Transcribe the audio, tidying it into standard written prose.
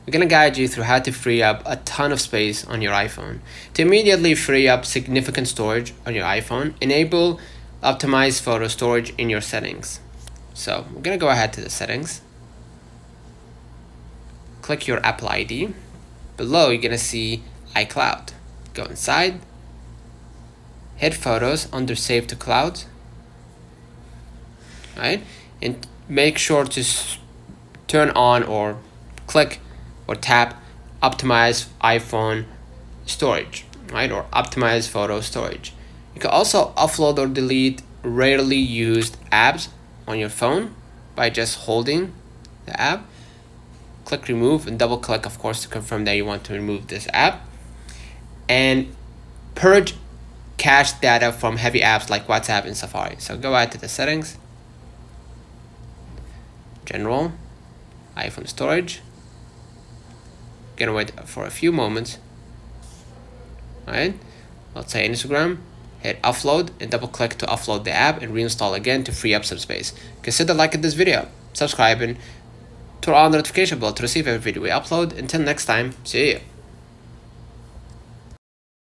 we're going to guide you through how to free up a ton of space on your iPhone. To immediately free up significant storage on your iPhone, enable optimized photo storage in your settings. So we're going to go ahead to the settings. Click your Apple ID. Below, you're going to see iCloud. Go inside. Hit Photos under Save to Cloud. Right? And make sure to turn on or click or tap Optimize iPhone Storage. Right? Or Optimize Photo Storage. You can also offload or delete rarely used apps on your phone by just holding the app. Click remove and double click, of course, to confirm that you want to remove this app. And purge cache data from heavy apps like WhatsApp and Safari. So go ahead to the settings, general, iPhone storage. Gonna wait for a few moments. Alright, let's say Instagram. Hit offload and double click to offload the app and reinstall again to free up some space. Consider liking this video, subscribing, turn on the notification bell to receive every video we upload. Until next time, see you.